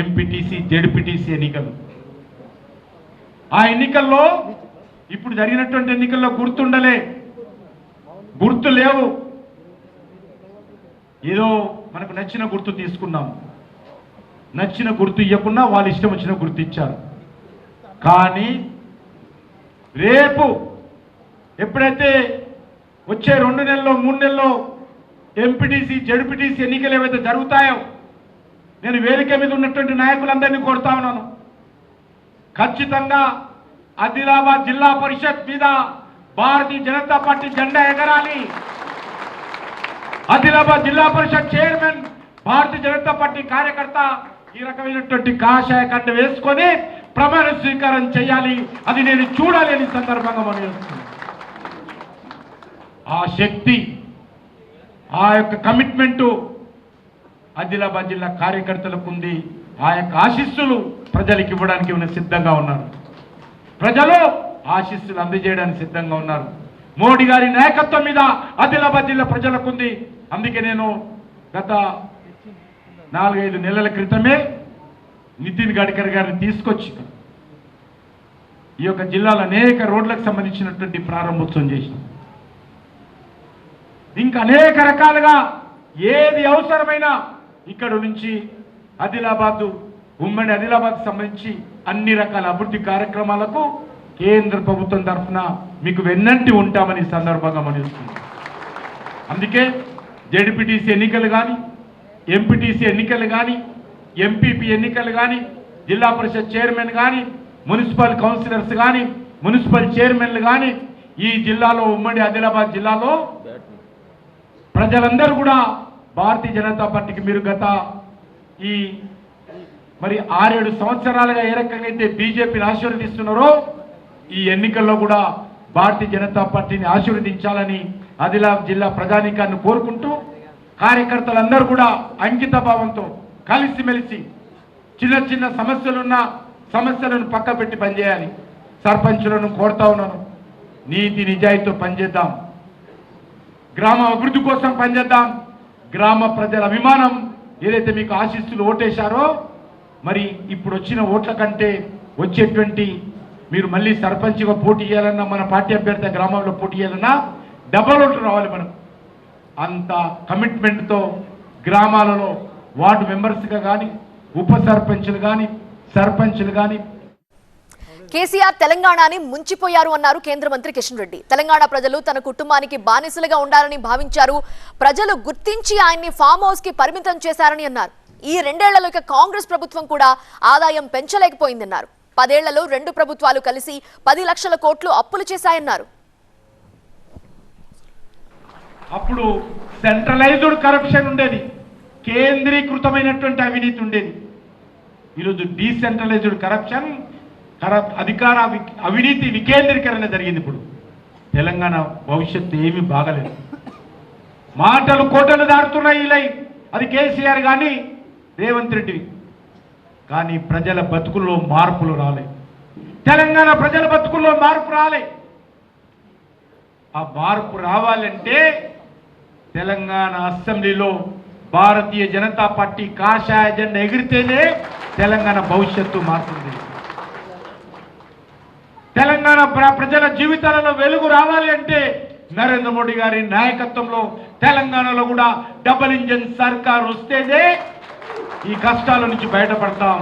MPTC ZPTC ఎన్నికలు. ఆ ఎన్నికల్లో ఇప్పుడు జరిగినటువంటి ఎన్నికల్లో గుర్తు లేవు. ఏదో మనకు నచ్చిన గుర్తు తీసుకున్నాం. నచ్చిన గుర్తు ఇవ్వకుండా వాళ్ళు ఇష్టం వచ్చిన గుర్తు ఇచ్చారు. కానీ రేపు ఎప్పుడైతే వచ్చే 2 నెలల్లో 3 నెలల్లో ఎంపీటీసీ జెడ్పీటీసీ ఎన్నికలు ఏవైతే జరుగుతాయో నేను వేదిక మీద ఉన్నటువంటి నాయకులందరినీ కోరుతా ఉన్నాను. ఖచ్చితంగా ఆదిలాబాద్ జిల్లా పరిషత్ మీద భారతీయ జనతా పార్టీ జెండా ఎగరాలి. ఆదిలాబాద్ జిల్లా పరిషత్ చైర్మన్ భారతీయ జనతా పార్టీ కార్యకర్త ఈ రకమైనటువంటి కాషాయ కండ వేసుకొని ప్రమాణ స్వీకారం చేయాలి. అది నేను చూడాలి అని సందర్భంగా మనవిస్తున్నాను. ఆ శక్తి, ఆ యొక్క కమిట్మెంటు ఆదిలాబాద్ జిల్లా కార్యకర్తలకు ఉంది. ఆ యొక్క ఆశీస్సులు ప్రజలకు ఇవ్వడానికి సిద్ధంగా ఉన్నారు. ప్రజలు ఆశీస్సులు అందజేయడానికి సిద్ధంగా ఉన్నారు. మోడీ గారి నాయకత్వం మీద ఆదిలాబాద్ జిల్లా ప్రజలకు ఉంది. అందుకే నేను గత 4-5 నెలల క్రితమే నితిన్ గడ్కరీ గారిని తీసుకొచ్చి ఈ యొక్క జిల్లాలో అనేక రోడ్లకు సంబంధించినటువంటి ప్రారంభోత్సవం చేసినాం. ఇంకా అనేక రకాలుగా ఏది అవసరమైనా ఇక్కడ నుంచి ఉమ్మడి ఆదిలాబాద్ సంబంధించి అన్ని రకాల అభివృద్ధి కార్యక్రమాలకు కేంద్ర ప్రభుత్వం తరఫున మీకు వెన్నంటి ఉంటామని సందర్భంగా మనవిస్తున్నాం. అందుకే జెడ్పీటీసీ ఎన్నికలు కానీ, ఎంపీటీసీ ఎన్నికలు కానీ, ఎంపీపీ ఎన్నికలు కానీ, జిల్లా పరిషత్ చైర్మన్ కానీ, మున్సిపల్ కౌన్సిలర్స్ కానీ, మున్సిపల్ చైర్మన్లు కానీ ఈ జిల్లాలో ఉమ్మడి ఆదిలాబాద్ జిల్లాలో ప్రజలందరూ కూడా భారతీయ జనతా పార్టీకి మీరు గత ఈ 6-7 సంవత్సరాలుగా ఏ రకంగా అయితే బీజేపీని ఆశీర్వదిస్తున్నారో ఈ ఎన్నికల్లో కూడా భారతీయ జనతా పార్టీని ఆశీర్వదించాలని ఆదిలాబాద్ జిల్లా ప్రజానీకాన్ని కోరుకుంటూ కార్యకర్తలందరూ కూడా అంకిత భావంతో కలిసిమెలిసి చిన్న సమస్యలను పక్క పెట్టి పనిచేయాలి. సర్పంచులను కోరుతా ఉన్నాను, నీతి నిజాయితీతో పనిచేద్దాం. గ్రామ అభివృద్ధి కోసం పనిచేద్దాం. గ్రామ ప్రజల అభిమానం ఏదైతే మీకు ఆశీస్సులు ఓటేశారో ఇప్పుడు వచ్చిన ఓట్ల కంటే వచ్చేటువంటి మీరు మళ్ళీ సర్పంచ్గా పోటీ చేయాలన్నా, మన పార్టీ అభ్యర్థి గ్రామంలో పోటీ చేయాలన్నా డబల్ ఓట్లు రావాలి. మనం అంత కమిట్మెంట్తో గ్రామాలలో వార్డు మెంబర్స్గా కానీ, ఉప సర్పంచులు కానీ, సర్పంచులు కానీ కేసీఆర్ తెలంగాణని ముంచిపోయారు అన్నారు కేంద్ర మంత్రి కిషన్ రెడ్డి. తెలంగాణ ప్రజలు తన కుటుంబానికి బానిసలుగా ఉండాలని భావించారు. ప్రజలు గుర్తించి ఆయన్ని ఫామ్ హౌస్ కి పరిమితం చేశారని అన్నారు. ఈ 2 ఏళ్లలో కాంగ్రెస్ ప్రభుత్వం కూడా ఆదాయం పెంచలేకపోయిందన్నారు. 10 ఏళ్లలో 2 ప్రభుత్వాలు కలిసి 10 లక్షల కోట్లు అప్పులు చేశాయన్నారు. అప్పుడు సెంట్రలైజ్డ్ కరప్షన్ ఉండేది, కేంద్రీకృతమైనటువంటి అవినీతి ఉండేది. ఈరోజు డీసెంట్రలైజ్డ్ కరప్షన్, అధికార అవినీతి వికేంద్రీకరణ జరిగింది. ఇప్పుడు తెలంగాణ భవిష్యత్తు ఏమీ బాగలేదు. మాటలు కోటలు దాటుతున్నాయి. అది కేసీఆర్ కానీ రేవంత్ రెడ్డి కానీ ప్రజల బతుకుల్లో మార్పులు రాలే. తెలంగాణ ప్రజల బతుకుల్లో మార్పు రాలే. ఆ మార్పు రావాలంటే తెలంగాణ అసెంబ్లీలో భారతీయ జనతా పార్టీ కాషాయ జెండా ఎగిరితేనే తెలంగాణ భవిష్యత్తు మారుతుంది. తెలంగాణ ప్రజల జీవితాలలో వెలుగు రావాలి అంటే నరేంద్ర మోడీ గారి నాయకత్వంలో తెలంగాణలో కూడా డబుల్ ఇంజన్ సర్కార్ వస్తేనే ఈ కష్టాల నుంచి బయటపడతాం.